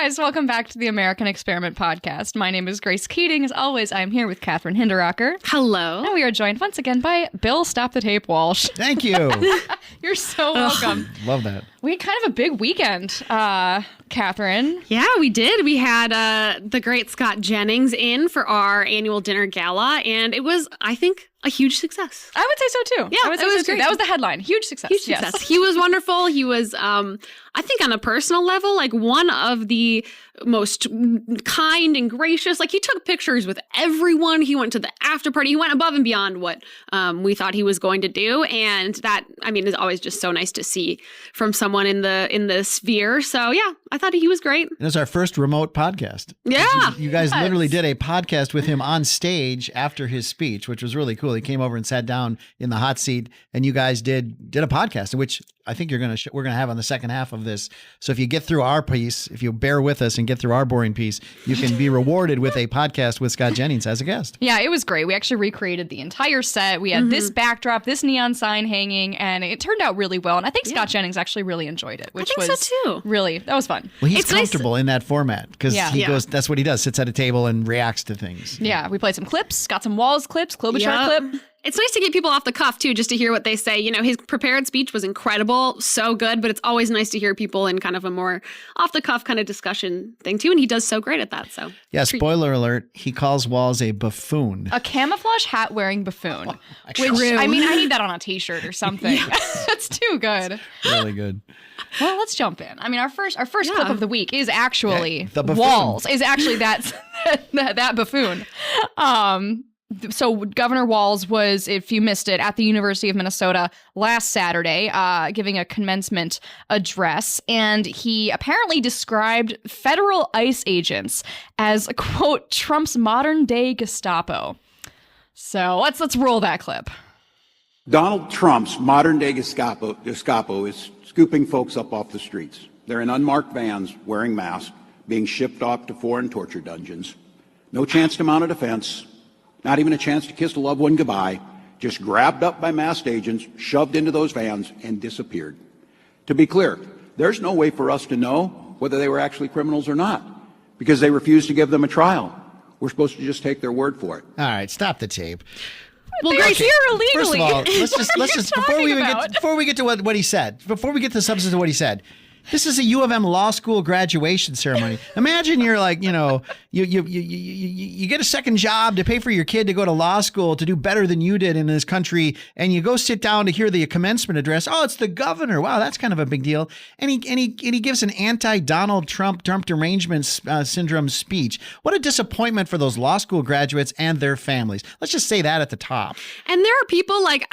guys, welcome back to the American Experiment Podcast. My name is Grace Keating. As always, I'm here with Kathryn Hinderacher. Hello. And we are joined once again by Bill Stop the Tape Walsh. Thank you. You're so welcome. Love that. We had kind of a big weekend, Kathryn. Yeah, we did. We had the great Scott Jennings in for our annual dinner gala, and it was, I think, a huge success. I would say so too. Yeah, it was great. That was the headline. Huge success. Huge success. Yes. He was wonderful. He was, I think on a personal level, like one of the most kind and gracious. Like he took pictures with everyone. He went to the after party. He went above and beyond what we thought he was going to do. And that, I mean, is always just so nice to see from someone in the sphere. So yeah, I thought he was great. It was our first remote podcast. Yeah. You guys literally did a podcast with him on stage after his speech, which was really cool. He came over and sat down in the hot seat, and you guys did a podcast, which I think we're gonna have on the second half of this. So if you get through our piece, if you bear with us and get through our boring piece, you can be rewarded with a podcast with Scott Jennings as a guest. Yeah, it was great. We actually recreated the entire set. We had this backdrop, this neon sign hanging, and it turned out really well. And I think Scott Jennings actually really enjoyed it, which was so too. Really, that was fun. Well, he's comfortable in that format because he goes. That's what he does. Sits at a table and reacts to things. Yeah, we played some clips, got some Walz clips, Klobuchar clip. It's nice to get people off the cuff, too, just to hear what they say. You know, his prepared speech was incredible, so good, but it's always nice to hear people in kind of a more off-the-cuff kind of discussion thing, too, and he does so great at that, so. Yeah, spoiler alert, he calls Walz a buffoon. A camouflage hat-wearing buffoon. Which, True. I mean, I need that on a t-shirt or something. That's too good. Really good. Well, let's jump in. I mean, our first clip of the week is actually the buffoon. Walz, is actually that buffoon. So Governor Walz was, if you missed it, at the University of Minnesota last Saturday, giving a commencement address, and he apparently described federal ICE agents as, quote, Trump's modern-day Gestapo. So let's roll that clip. Donald Trump's modern-day Gestapo is scooping folks up off the streets. They're in unmarked vans, wearing masks, being shipped off to foreign torture dungeons. No chance to mount a defense. Not even a chance to kiss a loved one goodbye, just grabbed up by masked agents, shoved into those vans, and disappeared. To be clear, there's no way for us to know whether they were actually criminals or not, because they refused to give them a trial. We're supposed to just take their word for it. All right, stop the tape. Well, Grace, here illegally. First of all, let's just before we get to what he said, before we get to the substance of what he said. This is a U of M law school graduation ceremony. Imagine you're like, you get a second job to pay for your kid to go to law school to do better than you did in this country, and you go sit down to hear the commencement address. Oh, it's the governor. Wow, that's kind of a big deal. And he gives an anti-Donald Trump derangement syndrome speech. What a disappointment for those law school graduates and their families. Let's just say that at the top. And there are people like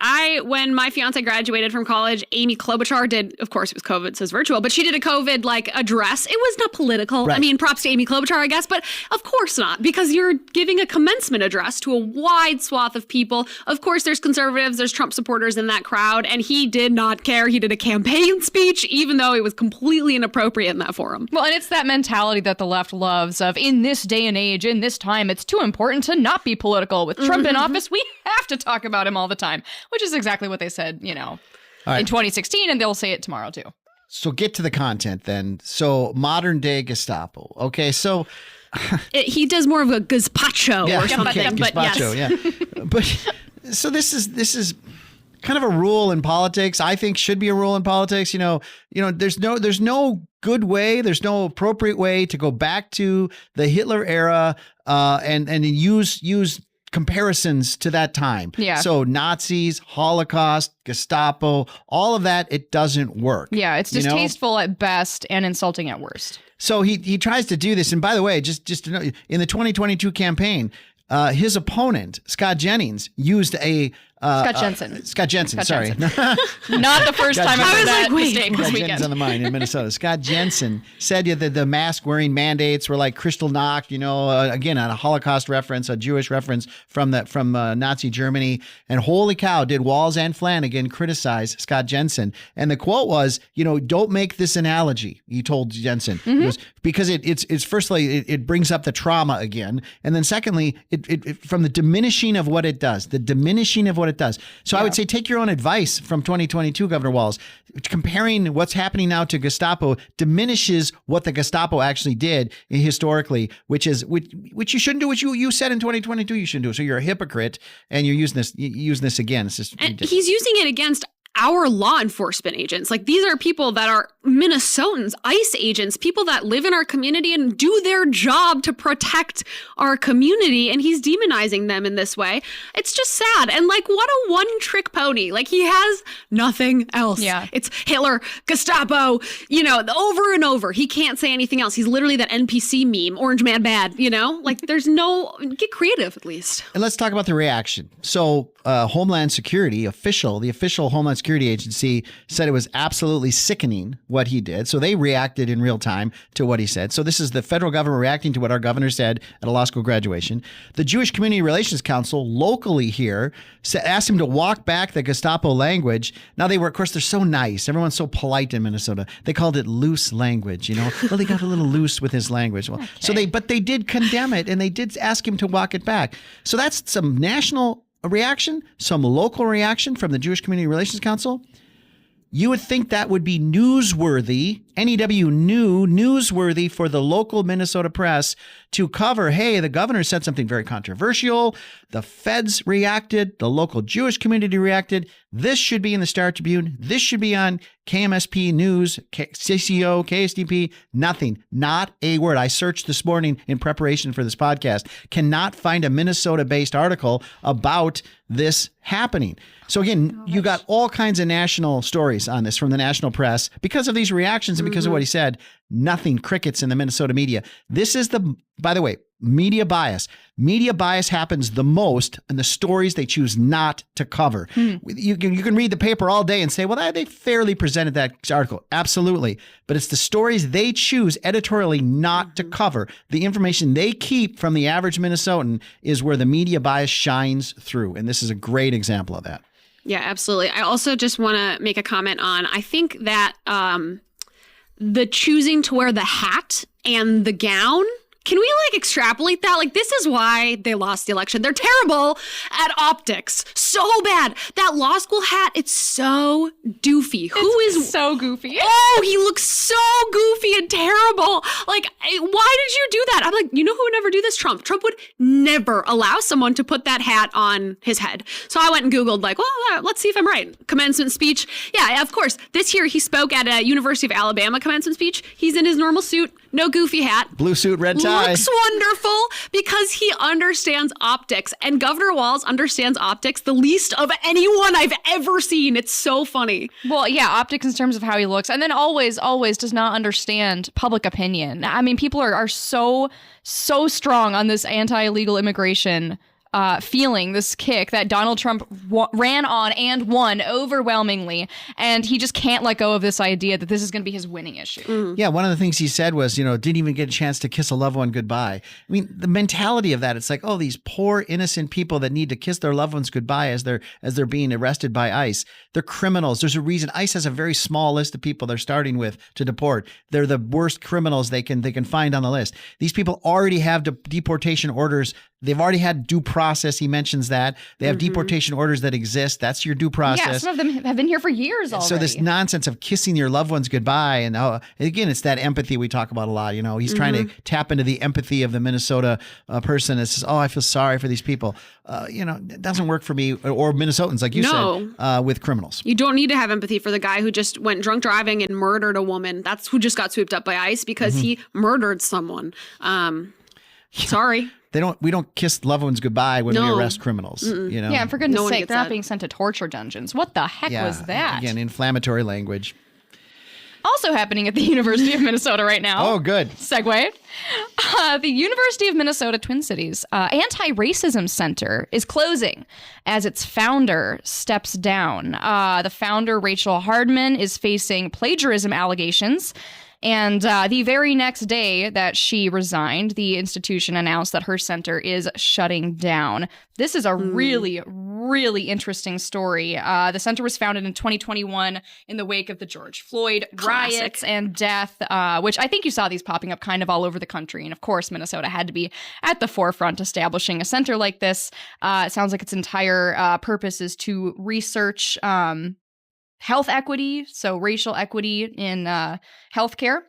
when my fiance graduated from college, Amy Klobuchar did, of course it was COVID, so it's virtual, but she did a COVID address. It was not political. Right. I mean, props to Amy Klobuchar, I guess, but of course not, because you're giving a commencement address to a wide swath of people. Of course, there's conservatives, there's Trump supporters in that crowd, and he did not care. He did a campaign speech, even though it was completely inappropriate in that forum. Well, and it's that mentality that the left loves of, in this day and age, in this time, it's too important to not be political. With Trump in office, we have to talk about him all the time, which is exactly what they said, in 2016, and they'll say it tomorrow, too. So get to the content then. So modern day Gestapo. Okay, so he does more of a gazpacho or something. But gazpacho, yes. yeah. But so this is kind of a rule in politics. I think should be a rule in politics. There's no good way. There's no appropriate way to go back to the Hitler era and use comparisons to that time. Yeah. So Nazis, Holocaust, Gestapo, all of that, it doesn't work. Yeah, it's distasteful at best and insulting at worst. So he tries to do this. And by the way, just to know, in the 2022 campaign, his opponent, Scott Jennings, used a Scott Jensen. Scott Jensen, sorry. Not the first time I heard that mistake this Scott weekend. Jennings on the mind in Minnesota. Scott Jensen said that the mask-wearing mandates were like Kristallnacht, again, on a Holocaust reference, a Jewish reference from Nazi Germany. And holy cow, did Walz and Flanagan criticize Scott Jensen. And the quote was, don't make this analogy, he told Jensen. It was, because it's firstly, it brings up the trauma again. And then secondly, it from the diminishing of what it does, it does. So I would say take your own advice from 2022, Governor Walz. Comparing what's happening now to Gestapo diminishes what the Gestapo actually did historically, which you shouldn't do. What you said in 2022 you shouldn't do. So you're a hypocrite, and you're using this again. It's just and he's using it against our law enforcement agents. Like, these are people that are Minnesotans, ICE agents, people that live in our community and do their job to protect our community. And he's demonizing them in this way. It's just sad. And like, what a one-trick pony. Like, he has nothing else. Yeah. It's Hitler, Gestapo, over and over. He can't say anything else. He's literally that NPC meme, Orange Man Bad, Like, there's get creative at least. And let's talk about the reaction. So Homeland Security, the official Homeland Security Agency said it was absolutely sickening what he did. So they reacted in real time to what he said. So this is the federal government reacting to what our governor said at a law school graduation. The Jewish Community Relations Council locally here asked him to walk back the Gestapo language. Now they're so nice. Everyone's so polite in Minnesota. They called it loose language, Well, they got a little loose with his language. Well, okay. But they did condemn it, and they did ask him to walk it back. So that's some national reaction, some local reaction from the Jewish Community Relations Council. You would think that would be newsworthy, newsworthy for the local Minnesota press to cover, hey, the governor said something very controversial. The feds reacted. The local Jewish community reacted. This should be in the Star Tribune. This should be on KMSP News, CCO, KSDP. Nothing. Not a word. I searched this morning in preparation for this podcast. Cannot find a Minnesota-based article about this happening. So again, you got all kinds of national stories on this from the national press because of these reactions and because of what he said. Nothing, crickets in the Minnesota media. This is by the way, media bias. Media bias happens the most in the stories they choose not to cover. You can read the paper all day and say, well, they fairly presented that article. Absolutely. But it's the stories they choose editorially not to cover. The information they keep from the average Minnesotan is where the media bias shines through. And this is a great example of that. Yeah, absolutely. I also just want to make a comment on, I think that the choosing to wear the hat and the gown, can we extrapolate that? This is why they lost the election. They're terrible at optics. So bad. That law school hat, it's so doofy. Who is so goofy? Oh, he looks so goofy and terrible. Why did you do that? I'm like, who would never do this? Trump. Trump would never allow someone to put that hat on his head. So I went and Googled let's see if I'm right. Commencement speech. Yeah, of course. This year he spoke at a University of Alabama commencement speech. He's in his normal suit, no goofy hat. Blue suit, red tie. Looks wonderful because he understands optics, and Governor Walz understands optics the least of anyone I've ever seen. It's so funny. Well, yeah, optics in terms of how he looks, and then always does not understand public opinion. I mean, people are so strong on this anti-illegal immigration feeling, this kick that Donald Trump ran on and won overwhelmingly. And he just can't let go of this idea that this is going to be his winning issue. Yeah, one of the things he said was, didn't even get a chance to kiss a loved one goodbye. I mean, the mentality of that, it's like, oh, these poor innocent people that need to kiss their loved ones goodbye as they're being arrested by ICE. They're criminals. There's a reason ICE has a very small list of people they're starting with to deport. They're the worst criminals they can find on the list. These people already have deportation orders. They've already had due process. He mentions that. They have deportation orders that exist. That's your due process. Yeah, some of them have been here for years already. So this nonsense of kissing your loved ones goodbye, and again, it's that empathy we talk about a lot. He's trying to tap into the empathy of the Minnesota person that says, oh, I feel sorry for these people. It doesn't work for me or Minnesotans, like you said, with criminals. You don't need to have empathy for the guy who just went drunk driving and murdered a woman. That's who just got swooped up by ICE because he murdered someone. Sorry. We don't kiss loved ones goodbye when we arrest criminals. Yeah, and for goodness sake, they're not being sent to torture dungeons. What the heck was that? Again, inflammatory language. Also happening at the University of Minnesota right now. Oh, good. Segue. The University of Minnesota Twin Cities Anti-Racism Center is closing as its founder steps down. The founder, Rachel Hardman, is facing plagiarism allegations. And the very next day that she resigned, the institution announced that her center is shutting down. This is a really, really interesting story. The center was founded in 2021 in the wake of the George Floyd riots and death, which I think you saw these popping up kind of all over the country. And of course, Minnesota had to be at the forefront establishing a center like this. It sounds like its entire purpose is to research health equity, so racial equity in healthcare.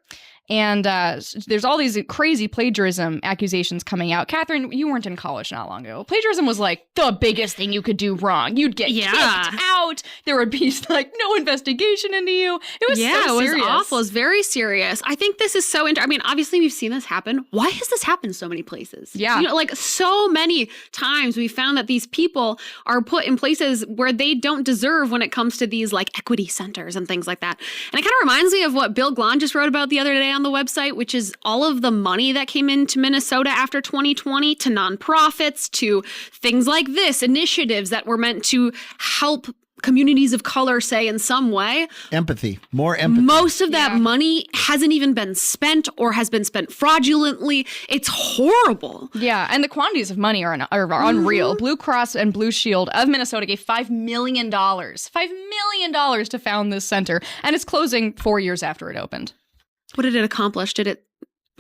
And there's all these crazy plagiarism accusations coming out. Kathryn, you weren't in college not long ago. Plagiarism was like the biggest thing you could do wrong. You'd get kicked out. There would be like no investigation into you. It was so serious. It was awful. It was very serious. I think this is so I mean, obviously we've seen this happen. Why has this happened so many places? Yeah. You know, like so many times we found that these people are put in places where they don't deserve when it comes to these like equity centers and things like that. And it kind of reminds me of what Bill Glahn just wrote about the other day on the website, which is all of the money that came into Minnesota after 2020 to nonprofits, to things like this, initiatives that were meant to help communities of color, say, in some way. Empathy, more empathy. Most of that money hasn't even been spent or has been spent fraudulently. It's horrible. Yeah, and the quantities of money are unreal. Blue Cross and Blue Shield of Minnesota gave $5 million to found this center, and it's closing 4 years after it opened. What did it accomplish? Did it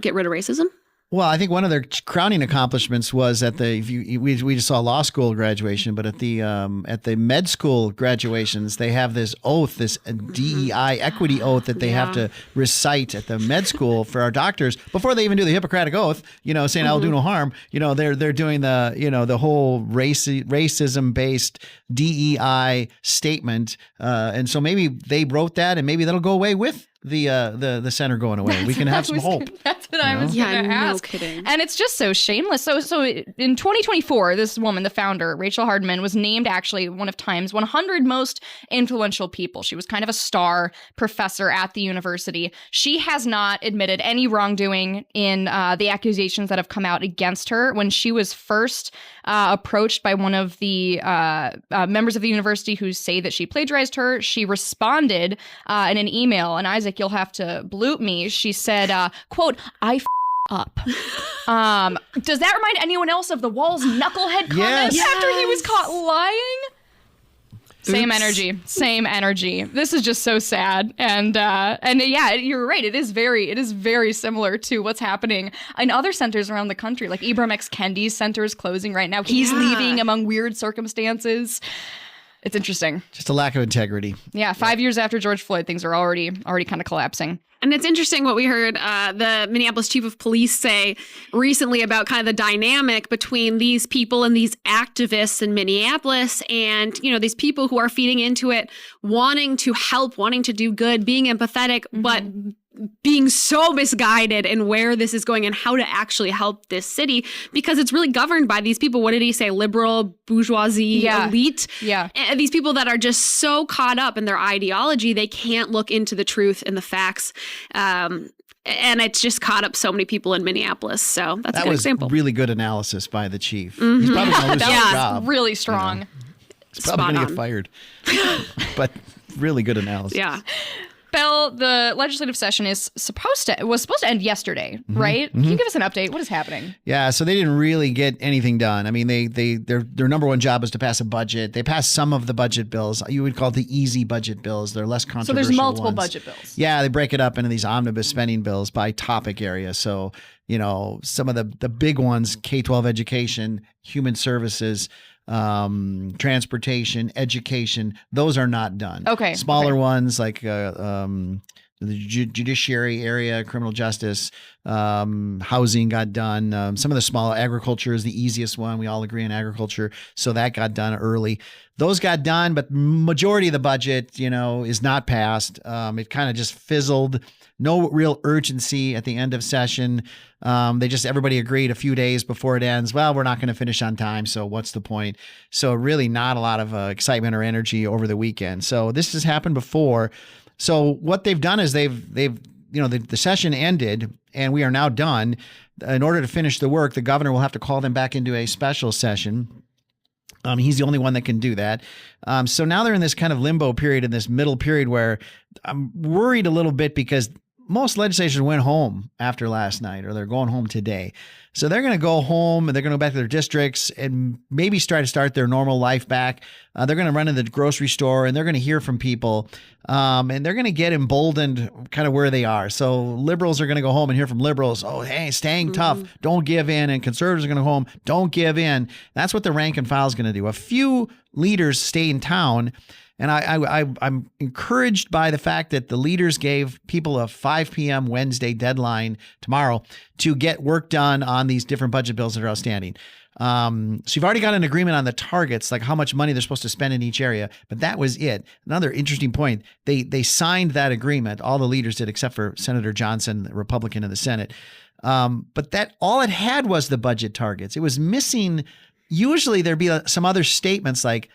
get rid of racism? Well, I think one of their crowning accomplishments was at we just saw law school graduation, but at the med school graduations, they have this oath, this DEI equity oath that they have to recite at the med school for our doctors before they even do the Hippocratic oath. You know, saying I'll do no harm. You know, they're doing the whole racism based DEI statement, and so maybe they wrote that, and maybe that'll go away with the center going away. We can have some hope. That's what I was going to ask. No kidding. And it's just so shameless. So in 2024, this woman, the founder, Rachel Hardman, was named actually one of Time's 100 most influential people. She was kind of a star professor at the university. She has not admitted any wrongdoing in the accusations that have come out against her. When she was first approached by one of the members of the university who say that she plagiarized her, she responded in an email, and Isaac, you'll have to bloop me. She said, quote, I up. Does that remind anyone else of the Walz knucklehead comments after he was caught lying? Same energy. This is just so sad. And yeah, you're right. It is very similar to what's happening in other centers around the country. Like Ibram X. Kendi's center is closing right now. He's leaving among weird circumstances. It's interesting. Just a lack of integrity. Yeah, 5 years after George Floyd, things are already kind of collapsing. And it's interesting what we heard the Minneapolis chief of police say recently about kind of the dynamic between these people and these activists in Minneapolis and, you know, these people who are feeding into it, wanting to help, wanting to do good, being empathetic, but being so misguided in where this is going and how to actually help this city, because it's really governed by these people. What did he say? Liberal bourgeoisie elite. Yeah. And these people that are just so caught up in their ideology, they can't look into the truth and the facts. And it's just caught up so many people in Minneapolis. So that's a good example. That was really good analysis by the chief. He's probably going to lose his job. Really strong. You know. He's probably going to get fired. But really good analysis. Yeah. Belle, the legislative session was supposed to end yesterday, right? Can you give us an update? What is happening? Yeah, so they didn't really get anything done. I mean, their number one job is to pass a budget. They passed some of the budget bills. You would call it the easy budget bills. They're less controversial. So there's multiple ones. budget bills. Yeah, they break it up into these omnibus spending bills by topic area. So, you know, some of the big ones: K-12 education, human services, transportation, education, those are not done. Okay. Smaller ones like the judiciary area, criminal justice, housing got done. Some of the smaller, agriculture is the easiest one. We all agree on agriculture. So that got done early. Those got done, but majority of the budget, you know, is not passed. It kind of just fizzled. No real urgency at the end of session. Everybody agreed a few days before it ends. Well, we're not going to finish on time, so what's the point? So really not a lot of excitement or energy over the weekend. So this has happened before. So what they've done is the session ended and we are now done. In order to finish the work, the governor will have to call them back into a special session. He's the only one that can do that. So now they're in this kind of limbo period, in this middle period where I'm worried a little bit because most legislators went home after last night, or they're going home today. So they're going to go home and they're going to go back to their districts and maybe try to start their normal life back. They're going to run to the grocery store and they're going to hear from people, and they're going to get emboldened kind of where they are. So liberals are going to go home and hear from liberals. Oh, hey, staying tough. Don't give in. And conservatives are going to go home. Don't give in. That's what the rank and file is going to do. A few leaders stay in town. And I'm encouraged by the fact that the leaders gave people a 5 p.m. Wednesday deadline tomorrow to get work done on these different budget bills that are outstanding. So you've already got an agreement on the targets, like how much money they're supposed to spend in each area. But that was it. Another interesting point, they signed that agreement. All the leaders did except for Senator Johnson, the Republican in the Senate. But that all it had was the budget targets. It was missing. Usually there'd be some other statements like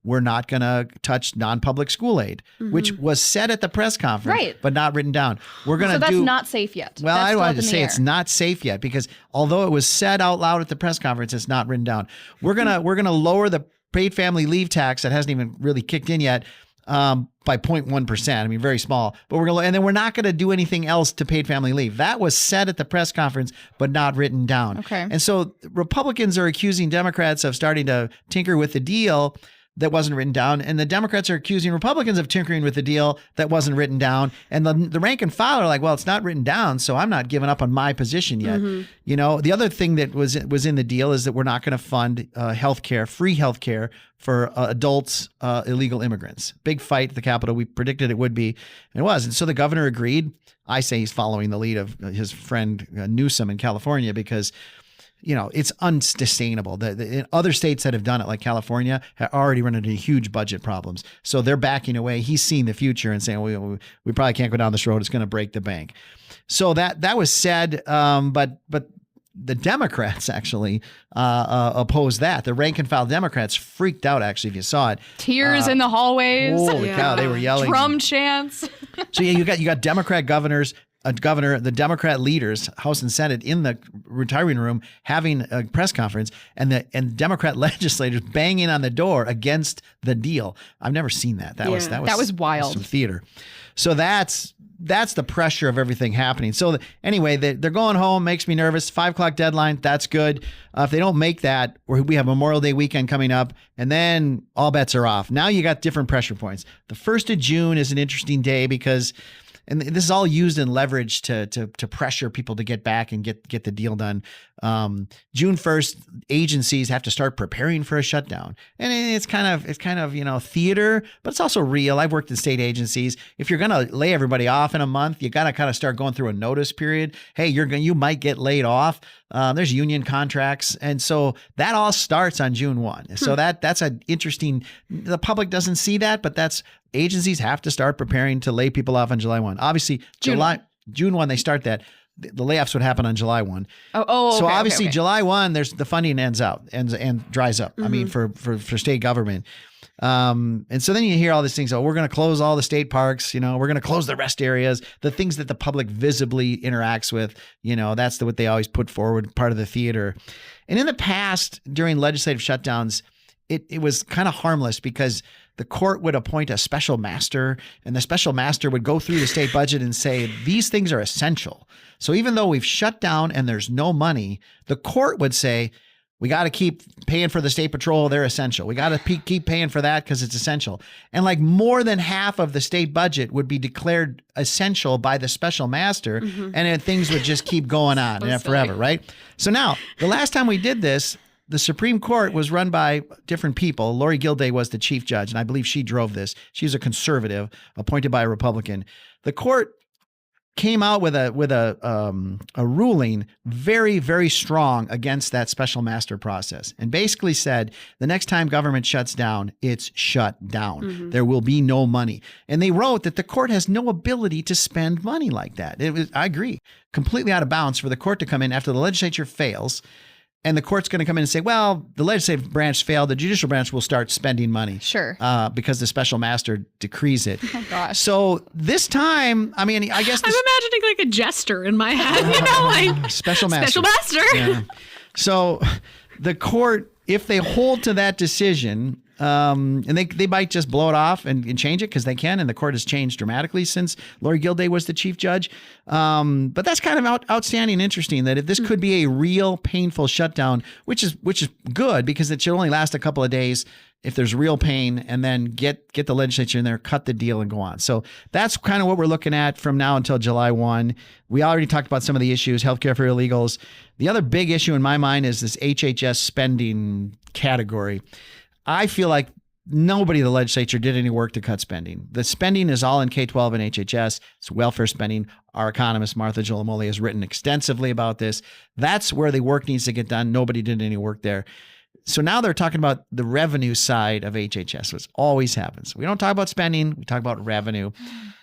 we're not going to touch non-public school aid, which was said at the press conference, but not written down. We're going to that's not safe yet. Well, I wanted to say it's not safe yet because although it was said out loud at the press conference, it's not written down. We're going to lower the paid family leave tax that hasn't even really kicked in yet. By 0.1%. I mean, very small, but and then we're not going to do anything else to paid family leave. That was said at the press conference, but not written down. Okay. And so Republicans are accusing Democrats of starting to tinker with the deal that wasn't written down. And the Democrats are accusing Republicans of tinkering with the deal that wasn't written down. And the rank and file are like, well, it's not written down, so I'm not giving up on my position yet. You know, the other thing that was in the deal is that we're not going to fund free healthcare for adults, illegal immigrants. Big fight at the Capitol. We predicted it would be, and it was. And so the governor agreed. I say he's following the lead of his friend Newsom in California because it's unsustainable. The other states that have done it, like California, have already run into huge budget problems. So they're backing away. He's seeing the future and saying, we probably can't go down this road. It's going to break the bank. So that was said, but the Democrats actually opposed that. The rank and file Democrats freaked out, actually, if you saw it. Tears in the hallways. Holy cow, they were yelling. Drum chants. So you got Democrat governors, the Democrat leaders, House and Senate, in the retiring room having a press conference, and Democrat legislators banging on the door against the deal. I've never seen that. That was wild. Some theater. So that's the pressure of everything happening. So anyway, they're going home. Makes me nervous. 5 o'clock deadline. That's good. If they don't make that, we have Memorial Day weekend coming up, and then all bets are off. Now you got different pressure points. The 1st of June is an interesting day because. And this is all used in leverage to pressure people to get back and get the deal done. June 1st, agencies have to start preparing for a shutdown, and it's kind of theater, but it's also real. I've worked in state agencies. If you're going to lay everybody off in a month, you got to kind of start going through a notice period. Hey, you might get laid off. There's union contracts, and so that all starts on June 1. So that's an interesting. The public doesn't see that, but agencies have to start preparing to lay people off on July 1. Obviously, June 1, they start that. The layoffs would happen on July 1. So obviously, July 1, there's the funding ends and dries up. I mean, for state government. And so then you hear all these things. Oh, we're going to close all the state parks. We're going to close the rest areas. The things that the public visibly interacts with. That's what they always put forward, part of the theater. And in the past, during legislative shutdowns, it was kind of harmless because the court would appoint a special master, and the special master would go through the state budget and say, these things are essential. So even though we've shut down and there's no money, the court would say, we got to keep paying for the state patrol. They're essential. We got to keep paying for that because it's essential. And like more than half of the state budget would be declared essential by the special master, and then things would just keep going on forever, right? So now, the last time we did this, the Supreme Court was run by different people. Lori Gilday was the chief judge, and I believe she drove this. She's a conservative appointed by a Republican. The court came out with a ruling very, very strong against that special master process, and basically said the next time government shuts down, it's shut down. There will be no money. And they wrote that the court has no ability to spend money like that. I agree, completely out of bounds for the court to come in after the legislature fails. And the court's going to come in and say, well, the legislative branch failed. The judicial branch will start spending money. Sure. Because the special master decrees it. Oh, gosh. So this time, I mean, I guess... I'm imagining like a jester in my head, like... Special master. Special master. Yeah. So the court, if they hold to that decision, And they might just blow it off and change it because they can. And the court has changed dramatically since Lori Gilday was the chief judge. But that's kind of outstanding and interesting that if this could be a real painful shutdown, which is good because it should only last a couple of days if there's real pain, and then get the legislature in there, cut the deal, and go on. So that's kind of what we're looking at from now until July 1. We already talked about some of the issues, healthcare for illegals. The other big issue in my mind is this HHS spending category. I feel like nobody in the legislature did any work to cut spending. The spending is all in K-12 and HHS. It's welfare spending. Our economist, Martha Giulimoli, has written extensively about this. That's where the work needs to get done. Nobody did any work there. So now they're talking about the revenue side of HHS, which always happens. We don't talk about spending. We talk about revenue.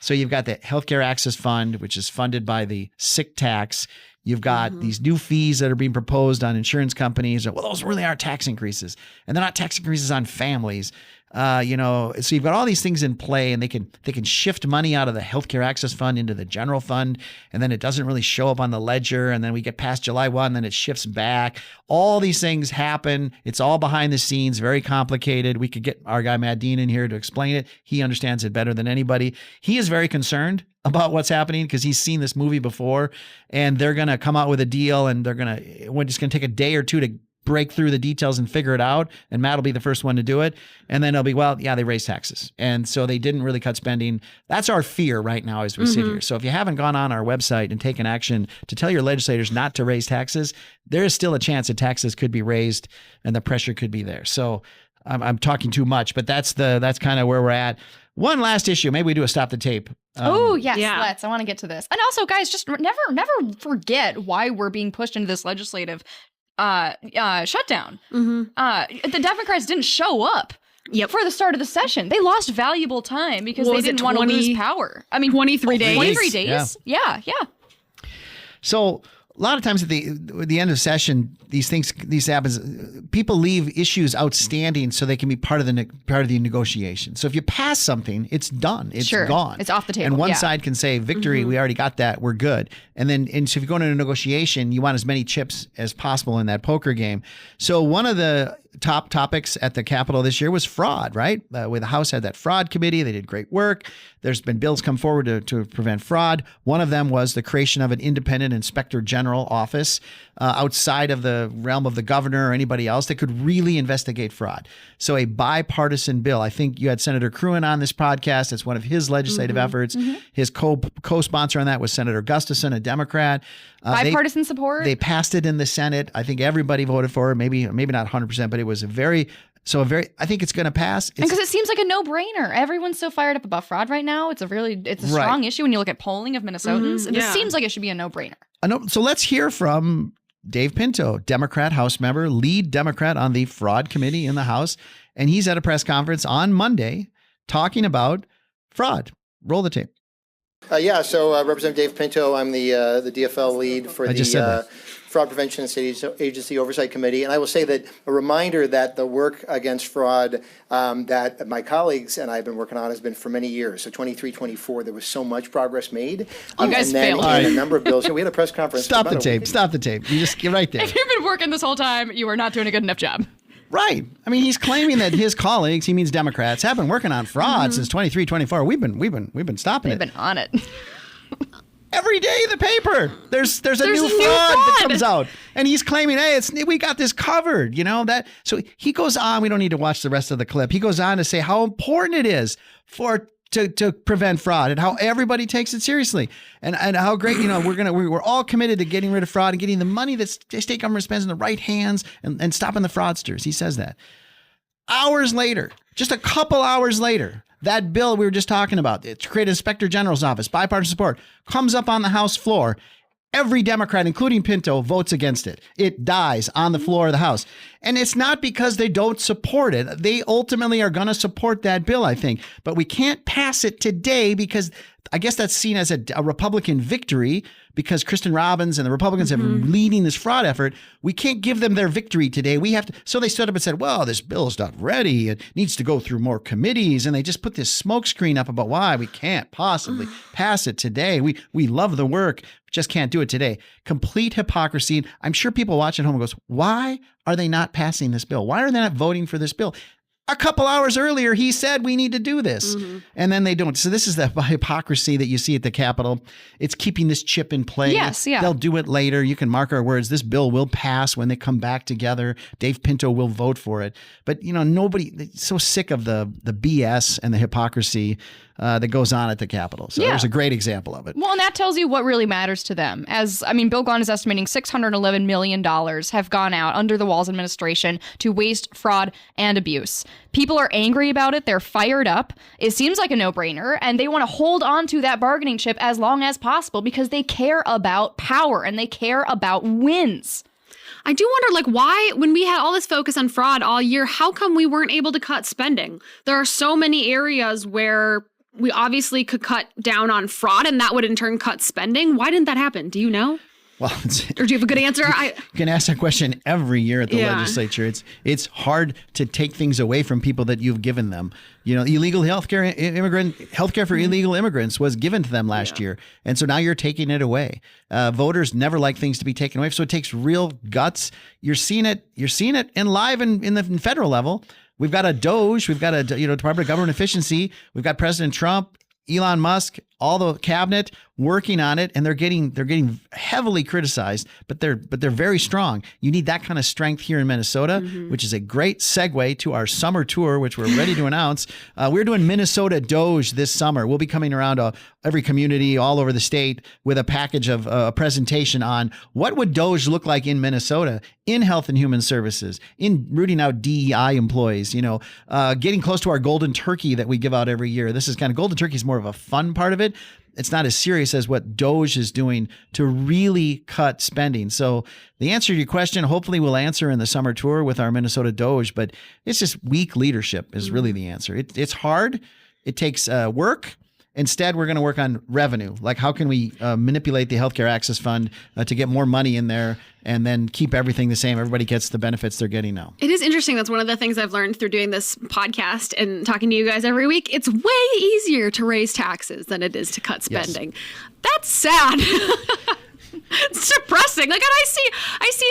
So you've got the Healthcare Access Fund, which is funded by the sick tax. You've got these new fees that are being proposed on insurance companies. Well, those really are tax increases, and they're not tax increases on families. So you've got all these things in play, and they can shift money out of the Healthcare Access Fund into the general fund, and then it doesn't really show up on the ledger, and then we get past July 1, then it shifts back. All these things happen. It's all behind the scenes, very complicated. We could get our guy Matt Dean in here to explain it. He understands it better than anybody. He is very concerned about what's happening because he's seen this movie before, and they're going to come out with a deal, and we're just going to take a day or two to break through the details and figure it out. And Matt will be the first one to do it. And then it'll be, well, yeah, they raised taxes. And so they didn't really cut spending. That's our fear right now as we sit here. So if you haven't gone on our website and taken action to tell your legislators not to raise taxes, there is still a chance that taxes could be raised and the pressure could be there. So I'm talking too much, but that's kind of where we're at. One last issue. Maybe we do a stop the tape. Let's. I want to get to this. And also, guys, just never forget why we're being pushed into this legislative shutdown. The Democrats didn't show up for the start of the session. They lost valuable time because they didn't want to lose power. I mean, 23 days. 23 days? Yeah. So a lot of times at the end of session, these happens. People leave issues outstanding so they can be part of the negotiation. So if you pass something, it's done. It's gone. It's off the table. And one side can say, "Victory, we already got that. We're good." And so if you go into a negotiation, you want as many chips as possible in that poker game. So one of the top topics at the Capitol this year was fraud, right? Where the House had that fraud committee. They did great work. There's been bills come forward to prevent fraud. One of them was the creation of an independent inspector general office outside of the realm of the governor or anybody else that could really investigate fraud. So a bipartisan bill. I think you had Senator Kruen on this podcast. It's one of his legislative efforts. His co-sponsor on that was Senator Gustafson, a Democrat. Bipartisan support. They passed it in the Senate. I think everybody voted for it. Maybe not 100%, but it was I think it's going to pass. Because it seems like a no-brainer. Everyone's so fired up about fraud right now. It's a strong issue when you look at polling of Minnesotans. And this seems like it should be a no-brainer. So let's hear from Dave Pinto, Democrat House member, lead Democrat on the fraud committee in the House. And he's at a press conference on Monday talking about fraud. Roll the tape. So Representative Dave Pinto, I'm the DFL lead for the Fraud Prevention and State Agency Oversight Committee. And I will say that a reminder that the work against fraud that my colleagues and I have been working on has been for many years. So 23, 24, there was so much progress made. You guys failed. And a number of bills. We had a press conference. Stop the tape. You're right there. If you've been working this whole time, you are not doing a good enough job. Right. I mean, he's claiming that his colleagues, he means Democrats, have been working on fraud since 23, 24. We've been stopping it. We've been on it. Every day in the paper, there's a new fraud that comes out, and he's claiming, "Hey, we got this covered." So he goes on. We don't need to watch the rest of the clip. He goes on to say how important it is to prevent fraud and how everybody takes it seriously and how great, we're all committed to getting rid of fraud and getting the money that state government spends in the right hands and stopping the fraudsters. He says that. Hours later, just a couple hours later, that bill we were just talking about, to create an inspector general's office, bipartisan support, comes up on the House floor. Every Democrat, including Pinto, votes against it. It dies on the floor of the House. And it's not because they don't support it. They ultimately are going to support that bill, I think. But we can't pass it today because I guess that's seen as a Republican victory because Kristen Robbins and the Republicans have been leading this fraud effort. We can't give them their victory today. We have to. So they stood up and said, well, this bill is not ready. It needs to go through more committees. And they just put this smoke screen up about why we can't possibly pass it today. We love the work, just can't do it today. Complete hypocrisy. I'm sure people watching at home goes, why are they not passing this bill? Why are they not voting for this bill? A couple hours earlier, he said we need to do this. And then they don't. So this is the hypocrisy that you see at the Capitol. It's keeping this chip in play. Yes, yeah. They'll do it later. You can mark our words. This bill will pass when they come back together. Dave Pinto will vote for it. But, nobody, so sick of the BS and the hypocrisy that goes on at the Capitol. So there's a great example of it. Well, and that tells you what really matters to them. Bill Gahn is estimating $611 million have gone out under the Walz administration to waste, fraud, and abuse. People are angry about it. They're fired up. It seems like a no-brainer, and they want to hold on to that bargaining chip as long as possible because they care about power and they care about wins. I do wonder, why, when we had all this focus on fraud all year, how come we weren't able to cut spending? There are so many areas where we obviously could cut down on fraud, and that would in turn cut spending. Why didn't that happen? Do you know? Well, or do you have a good answer? You can ask that question every year at the legislature. It's hard to take things away from people that you've given them. Illegal healthcare for illegal immigrants was given to them last year, and so now you're taking it away. Voters never like things to be taken away, so it takes real guts. You're seeing it in live in the federal level. We've got a DOGE, we've got a Department of Government Efficiency, we've got President Trump, Elon Musk, all the cabinet working on it, and they're getting heavily criticized, but they're very strong. You need that kind of strength here in Minnesota, which is a great segue to our summer tour, which we're ready to announce. We're doing Minnesota Doge this summer. We'll be coming around every community all over the state with a package of a presentation on what would Doge look like in Minnesota, in Health and Human Services, in rooting out DEI employees, getting close to our golden turkey that we give out every year. This is golden turkey is more of a fun part of it. It's not as serious as what DOGE is doing to really cut spending. So the answer to your question, hopefully we'll answer in the summer tour with our Minnesota DOGE, but it's just weak leadership is really the answer. It's hard. It takes work. Instead, we're going to work on revenue. Like, how can we manipulate the Healthcare Access Fund to get more money in there and then keep everything the same? Everybody gets the benefits they're getting now. It is interesting. That's one of the things I've learned through doing this podcast and talking to you guys every week. It's way easier to raise taxes than it is to cut spending. Yes. That's sad. It's depressing. And I see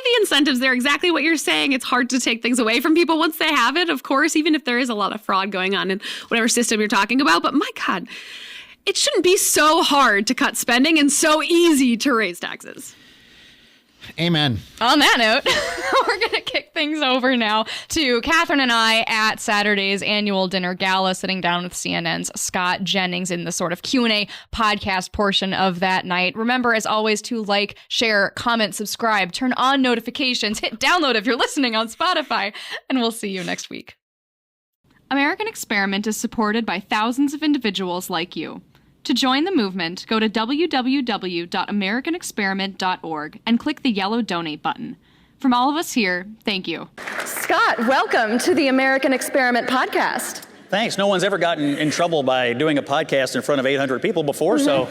the incentives there. Exactly what you're saying. It's hard to take things away from people once they have it, of course, even if there is a lot of fraud going on in whatever system you're talking about. But my God, it shouldn't be so hard to cut spending and so easy to raise taxes. Amen. On that note, we're going to kick things over now to Kathryn and I at Saturday's Annual Dinner Gala, sitting down with CNN's Scott Jennings in the sort of Q&A podcast portion of that night. Remember, as always, to like, share, comment, subscribe, turn on notifications, hit download if you're listening on Spotify, and we'll see you next week. American Experiment is supported by thousands of individuals like you. To join the movement, go to www.americanexperiment.org and click the yellow donate button. From all of us here, thank you. Scott, welcome to the American Experiment podcast. Thanks. No one's ever gotten in trouble by doing a podcast in front of 800 people before, so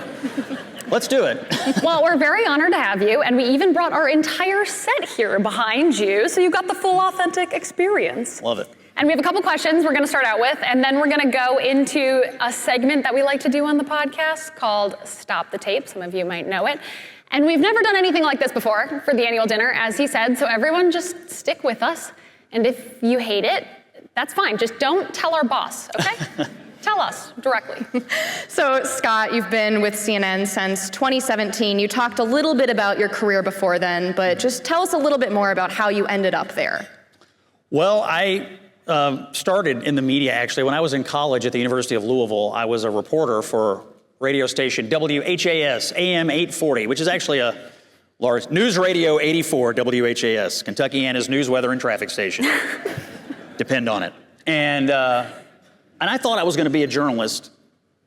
let's do it. Well, we're very honored to have you, and we even brought our entire set here behind you, so you've got the full authentic experience. Love it. And we have a couple questions we're going to start out with, and then we're going to go into a segment that we like to do on the podcast called Stop the Tape. Some of you might know it. And we've never done anything like this before for the annual dinner, as he said, so everyone just stick with us. And if you hate it, that's fine. Just don't tell our boss, okay? Tell us directly. So, Scott, you've been with CNN since 2017. You talked a little bit about your career before then, but just tell us a little bit more about how you ended up there. Well, I started in the media, actually. When I was in college at the University of Louisville, I was a reporter for radio station WHAS, AM 840, which is actually a large News Radio 84, WHAS, Kentuckiana's news, weather, and traffic station. Depend on it. And I thought I was going to be a journalist,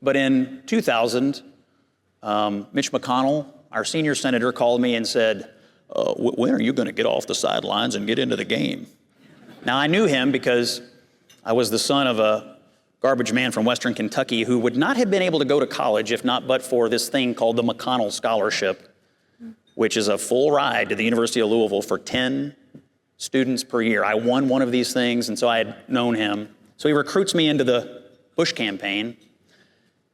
but in 2000, Mitch McConnell, our senior senator, called me and said, when are you going to get off the sidelines and get into the game? Now, I knew him because I was the son of a garbage man from Western Kentucky who would not have been able to go to college if not but for this thing called the McConnell Scholarship, which is a full ride to the University of Louisville for 10 students per year. I won one of these things, and so I had known him. So he recruits me into the Bush campaign.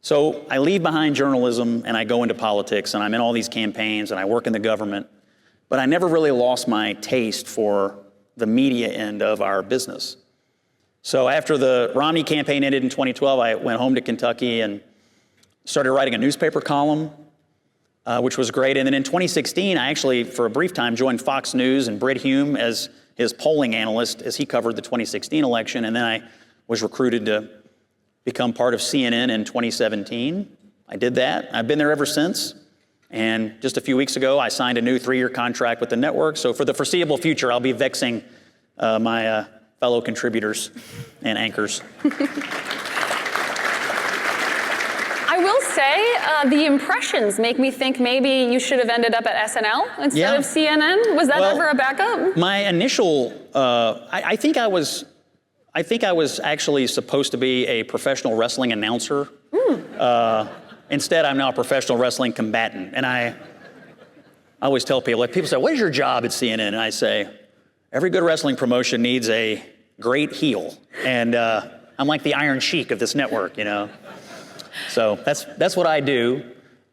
So I leave behind journalism, and I go into politics, and I'm in all these campaigns, and I work in the government. But I never really lost my taste for the media end of our business. So after the Romney campaign ended in 2012, I went home to Kentucky and started writing a newspaper column, which was great. And then in 2016, I actually, for a brief time, joined Fox News and Britt Hume as his polling analyst as he covered the 2016 election. And then I was recruited to become part of CNN in 2017. I did that. I've been there ever since. And just a few weeks ago, I signed a new 3-year contract with the network. So for the foreseeable future, I'll be vexing my fellow contributors and anchors. I will say the impressions make me think maybe you should have ended up at SNL instead of CNN. Was that ever a backup? My initial, I think I was actually supposed to be a professional wrestling announcer. Instead, I'm now a professional wrestling combatant. And I always tell people, like, people say, what is your job at CNN? And I say, every good wrestling promotion needs a great heel. And I'm like the Iron Sheik of this network, you know? So that's what I do.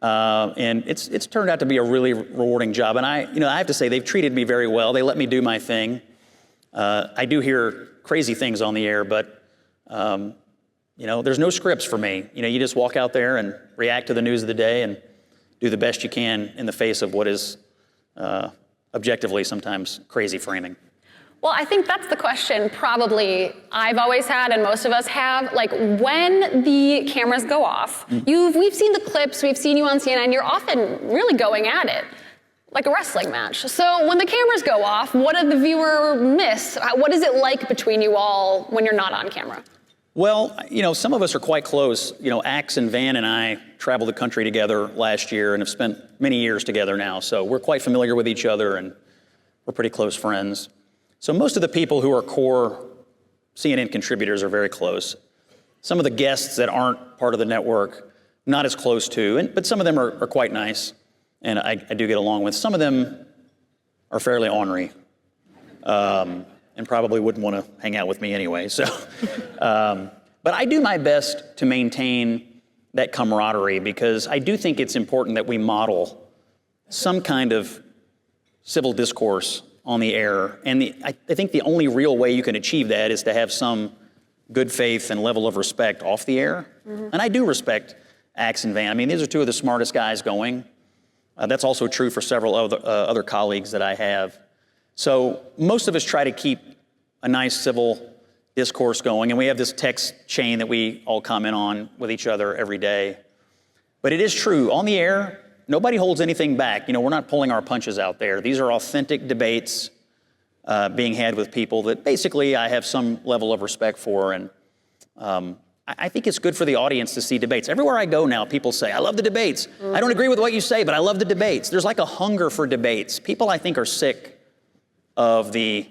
And it's turned out to be a really rewarding job. And I have to say, they've treated me very well. They let me do my thing. I do hear crazy things on the air, but there's no scripts for me. You just walk out there and react to the news of the day and do the best you can in the face of what is objectively sometimes crazy framing. Well, I think that's the question probably I've always had and most of us have. Like, when the cameras go off, we've seen the clips, we've seen you on CNN, you're often really going at it like a wrestling match. So when the cameras go off, what did the viewer miss? What is it like between you all when you're not on camera? Well, some of us are quite close. Axe and Van and I traveled the country together last year and have spent many years together now. So we're quite familiar with each other and we're pretty close friends. So most of the people who are core CNN contributors are very close. Some of the guests that aren't part of the network, not as close to, but some of them are quite nice, and I do get along with. Some of them are fairly ornery, and probably wouldn't want to hang out with me anyway. So, but I do my best to maintain that camaraderie because I do think it's important that we model some kind of civil discourse on the air. And I think the only real way you can achieve that is to have some good faith and level of respect off the air. And I do respect Axe and Van. I mean, these are two of the smartest guys going. That's also true for several other colleagues that I have. So most of us try to keep a nice civil discourse going. And we have this text chain that we all comment on with each other every day. But it is true, on the air, nobody holds anything back. We're not pulling our punches out there. These are authentic debates being had with people that basically I have some level of respect for. And I think it's good for the audience to see debates. Everywhere I go now, people say, I love the debates. I don't agree with what you say, but I love the debates. There's like a hunger for debates. People, I think, are sick of the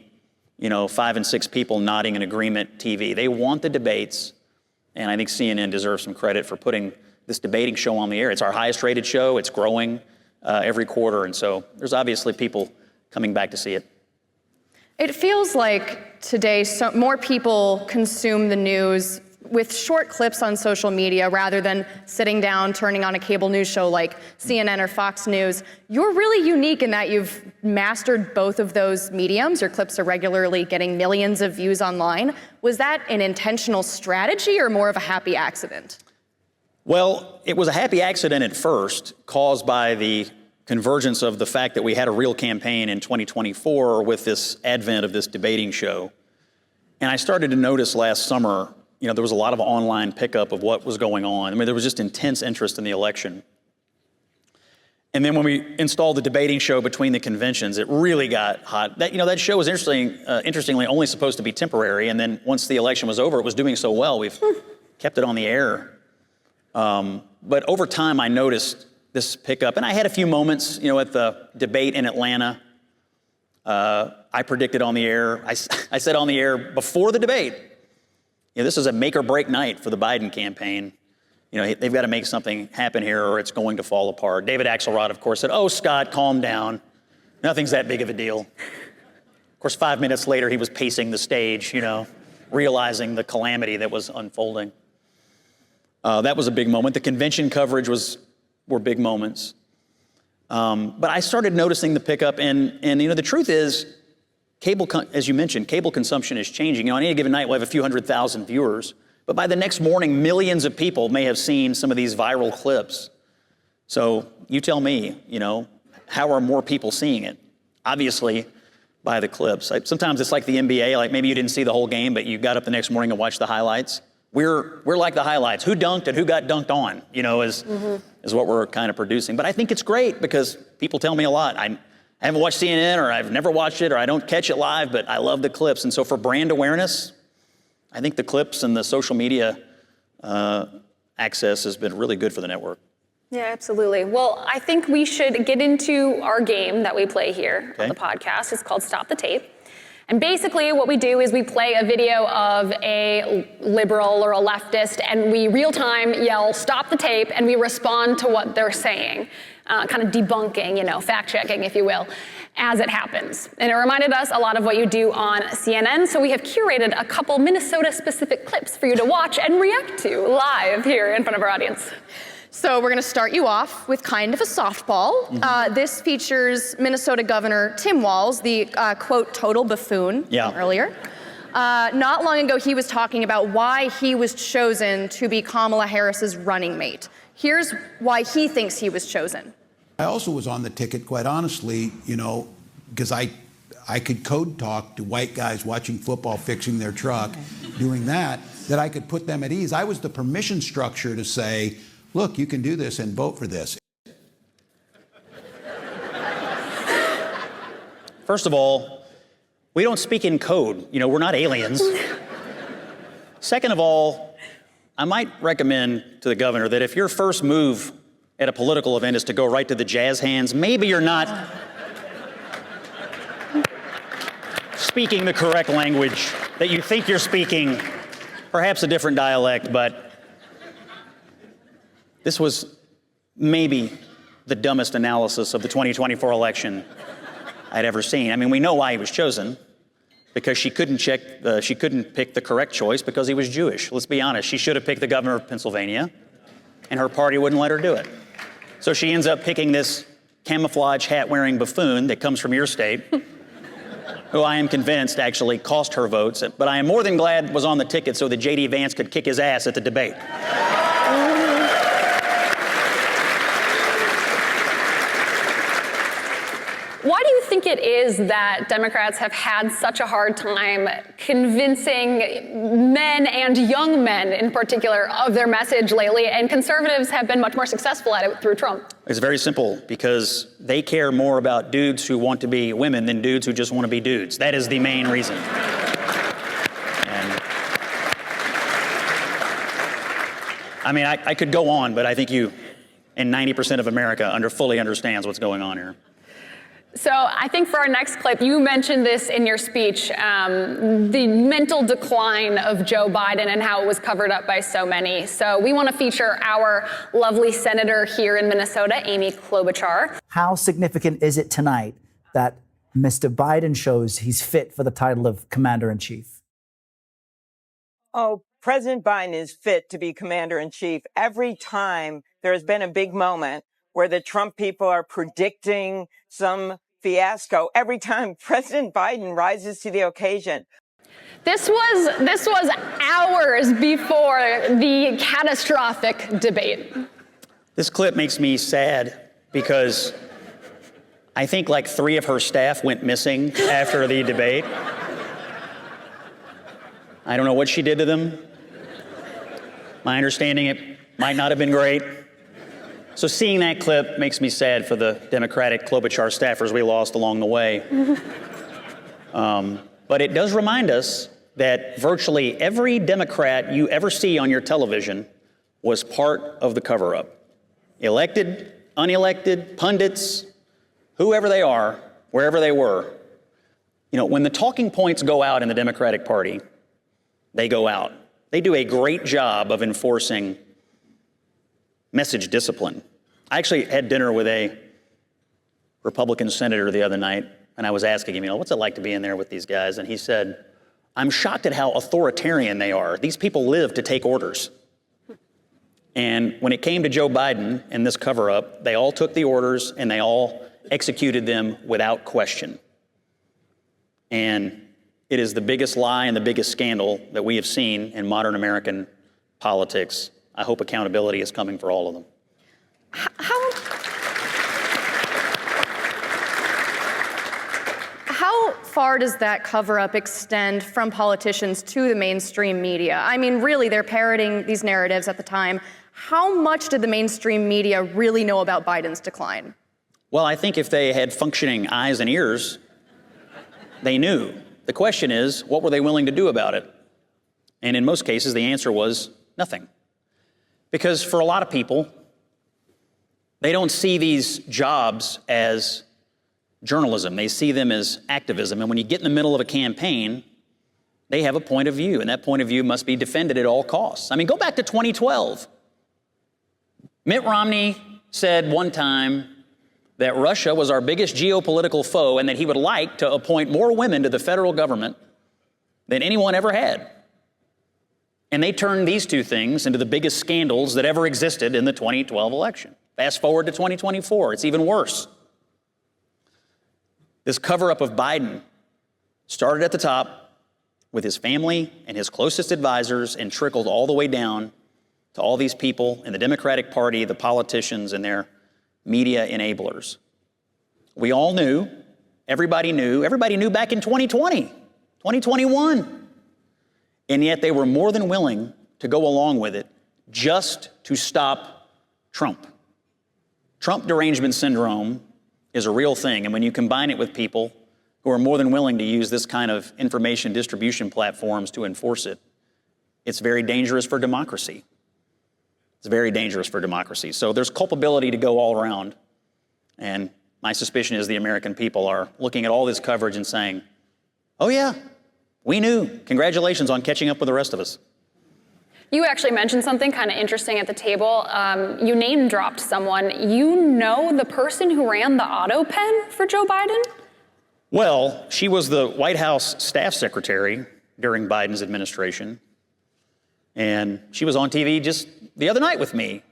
5 and 6 people nodding in agreement TV. They want the debates. And I think CNN deserves some credit for putting this debating show on the air. It's our highest rated show. It's growing every quarter. And so there's obviously people coming back to see it. It feels like today more people consume the news with short clips on social media rather than sitting down, turning on a cable news show like CNN or Fox News. You're really unique in that you've mastered both of those mediums. Your clips are regularly getting millions of views online. Was that an intentional strategy or more of a happy accident? Well, it was a happy accident at first, caused by the convergence of the fact that we had a real campaign in 2024 with this advent of this debating show. And I started to notice last summer, there was a lot of online pickup of what was going on. I mean, there was just intense interest in the election. And then when we installed the debating show between the conventions, it really got hot. That show was interestingly only supposed to be temporary. And then once the election was over, it was doing so well, we've kept it on the air. But over time, I noticed this pickup, and I had a few moments, at the debate in Atlanta. I predicted on the air, I said on the air before the debate, this is a make or break night for the Biden campaign. They've got to make something happen here or it's going to fall apart. David Axelrod, of course, said, "Oh, Scott, calm down. Nothing's that big of a deal." Of course, 5 minutes later, he was pacing the stage, realizing the calamity that was unfolding. That was a big moment. The convention coverage were big moments. But I started noticing the pickup, and the truth is, as you mentioned, cable consumption is changing. On any given night, we'll have a few 100,000 viewers, but by the next morning, millions of people may have seen some of these viral clips. So you tell me, how are more people seeing it? Obviously, by the clips. Sometimes it's like the NBA, like maybe you didn't see the whole game, but you got up the next morning and watched the highlights. We're like the highlights. Who dunked and who got dunked on, is what we're kind of producing. But I think it's great because people tell me a lot. I haven't watched CNN, or I've never watched it, or I don't catch it live, but I love the clips. And so for brand awareness, I think the clips and the social media access has been really good for the network. Yeah, absolutely. Well, I think we should get into our game that we play here on the podcast. It's called Stop the Tape. And basically what we do is we play a video of a liberal or a leftist, and we real time yell, "Stop the tape," and we respond to what they're saying, kind of debunking, fact checking, if you will, as it happens. And it reminded us a lot of what you do on CNN, so we have curated a couple Minnesota-specific clips for you to watch and react to live here in front of our audience. So we're going to start you off with kind of a softball. This features Minnesota Governor Tim Walz, the quote total buffoon earlier. Not long ago, he was talking about why he was chosen to be Kamala Harris's running mate. Here's why he thinks he was chosen. I also was on the ticket, quite honestly, because I could code talk to white guys watching football, fixing their truck, doing that I could put them at ease. I was the permission structure to say, look, you can do this and vote for this. First of all, we don't speak in code. We're not aliens. Second of all, I might recommend to the governor that if your first move at a political event is to go right to the jazz hands, maybe you're not speaking the correct language that you think you're speaking, perhaps a different dialect, but this was maybe the dumbest analysis of the 2024 election I'd ever seen. I mean, we know why he was chosen, because she couldn't pick the correct choice because he was Jewish. Let's be honest, she should have picked the governor of Pennsylvania, and her party wouldn't let her do it. So she ends up picking this camouflage hat-wearing buffoon that comes from your state, who I am convinced actually cost her votes, but I am more than glad was on the ticket so that J.D. Vance could kick his ass at the debate. Why do you think it is that Democrats have had such a hard time convincing men and young men in particular of their message lately, and conservatives have been much more successful at it through Trump? It's very simple, because they care more about dudes who want to be women than dudes who just want to be dudes. That is the main reason. And I could go on, but I think you and 90% of America fully understands what's going on here. So I think for our next clip, you mentioned this in your speech, the mental decline of Joe Biden and how it was covered up by so many. So we want to feature our lovely senator here in Minnesota, Amy Klobuchar. How significant is it tonight that Mr. Biden shows he's fit for the title of Commander-in-Chief? Oh, President Biden is fit to be Commander-in-Chief. Every time there has been a big moment where the Trump people are predicting some fiasco, every time President Biden rises to the occasion. This was hours before the catastrophic debate. This clip makes me sad because I think like 3 of her staff went missing after the debate. I don't know what she did to them. My understanding, it might not have been great. So seeing that clip makes me sad for the Democratic Klobuchar staffers we lost along the way. But it does remind us that virtually every Democrat you ever see on your television was part of the cover-up. Elected, unelected, pundits, whoever they are, wherever they were. When the talking points go out in the Democratic Party, they go out. They do a great job of enforcing message discipline. I actually had dinner with a Republican senator the other night, and I was asking him, what's it like to be in there with these guys? And he said, I'm shocked at how authoritarian they are. These people live to take orders. And when it came to Joe Biden and this cover-up, they all took the orders and they all executed them without question. And it is the biggest lie and the biggest scandal that we have seen in modern American politics. I hope accountability is coming for all of them. How far does that cover-up extend from politicians to the mainstream media? I mean, really, they're parroting these narratives at the time. How much did the mainstream media really know about Biden's decline? Well, I think if they had functioning eyes and ears, they knew. The question is, what were they willing to do about it? And in most cases, the answer was nothing. Because for a lot of people, they don't see these jobs as journalism. They see them as activism. And when you get in the middle of a campaign, they have a point of view, and that point of view must be defended at all costs. I mean, go back to 2012. Mitt Romney said one time that Russia was our biggest geopolitical foe and that he would like to appoint more women to the federal government than anyone ever had. And they turned these two things into the biggest scandals that ever existed in the 2012 election. Fast forward to 2024, it's even worse. This cover-up of Biden started at the top with his family and his closest advisors and trickled all the way down to all these people in the Democratic Party, the politicians, and their media enablers. We all knew, everybody knew back in 2020, 2021. And yet they were more than willing to go along with it just to stop Trump. Trump derangement syndrome is a real thing. And when you combine it with people who are more than willing to use this kind of information distribution platforms to enforce it, it's very dangerous for democracy. It's very dangerous for democracy. So there's culpability to go all around. And my suspicion is the American people are looking at all this coverage and saying, oh yeah, we knew. Congratulations on catching up with the rest of us. You actually mentioned something kind of interesting at the table. You name dropped someone. You know the person who ran the auto pen for Joe Biden? Well, she was the White House staff secretary during Biden's administration. And she was on TV just the other night with me,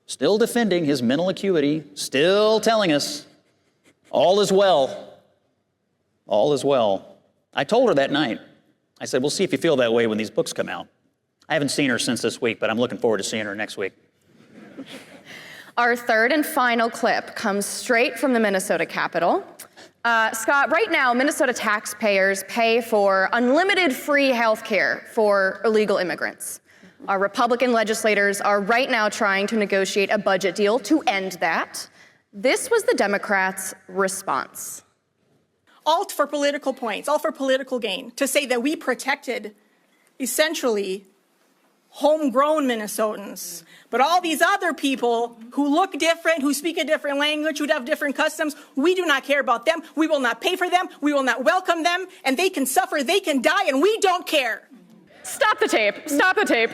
still defending his mental acuity, still telling us all is well. All is well. I told her that night, I said, we'll see if you feel that way when these books come out. I haven't seen her since this week, but I'm looking forward to seeing her next week. Our third and final clip comes straight from the Minnesota Capitol. Scott, right now, Minnesota taxpayers pay for unlimited free health care for illegal immigrants. Our Republican legislators are right now trying to negotiate a budget deal to end that. This was the Democrats' response. All for political points, all for political gain, to say that we protected, essentially, homegrown Minnesotans. But all these other people who look different, who speak a different language, who have different customs, we do not care about them. We will not pay for them. We will not welcome them. And they can suffer, they can die, and we don't care. Stop the tape. Stop the tape.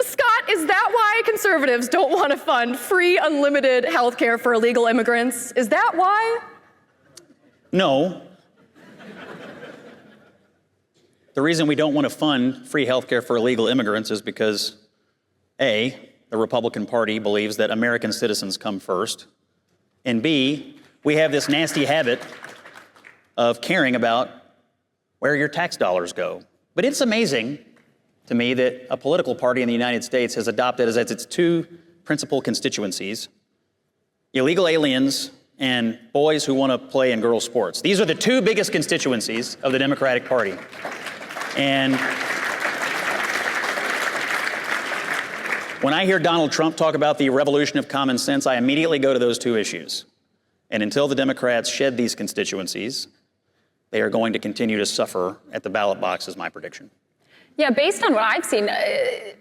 Scott, is that why conservatives don't want to fund free, unlimited health care for illegal immigrants? Is that why? No. The reason we don't want to fund free health care for illegal immigrants is because, A, the Republican Party believes that American citizens come first, and B, we have this nasty habit of caring about where your tax dollars go. But it's amazing to me that a political party in the United States has adopted as its two principal constituencies illegal aliens and boys who want to play in girls' sports. These are the two biggest constituencies of the Democratic Party. And when I hear Donald Trump talk about the revolution of common sense, I immediately go to those two issues. And until the Democrats shed these constituencies, they are going to continue to suffer at the ballot box, is my prediction. Yeah, based on what I've seen,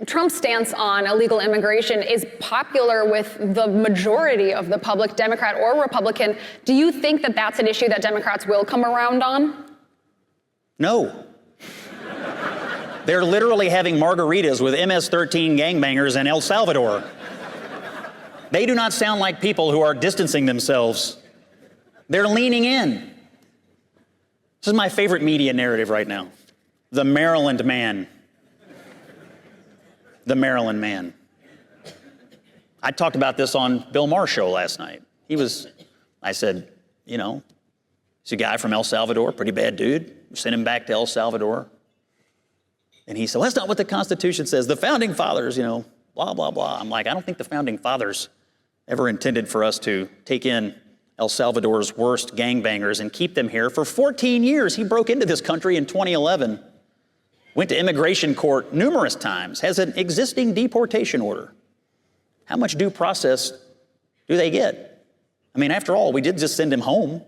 Trump's stance on illegal immigration is popular with the majority of the public, Democrat or Republican. Do you think that that's an issue that Democrats will come around on? No. They're literally having margaritas with MS-13 gangbangers in El Salvador. They do not sound like people who are distancing themselves. They're leaning in. This is my favorite media narrative right now. The Maryland man. The Maryland man. I talked about this on Bill Maher's show last night. I said, he's a guy from El Salvador, pretty bad dude. sent him back to El Salvador. And he said, well, that's not what the Constitution says. The founding fathers, blah, blah, blah. I'm like, I don't think the founding fathers ever intended for us to take in El Salvador's worst gangbangers and keep them here for 14 years. He broke into this country in 2011, went to immigration court numerous times, has an existing deportation order. How much due process do they get? I mean, after all, we did just send him home.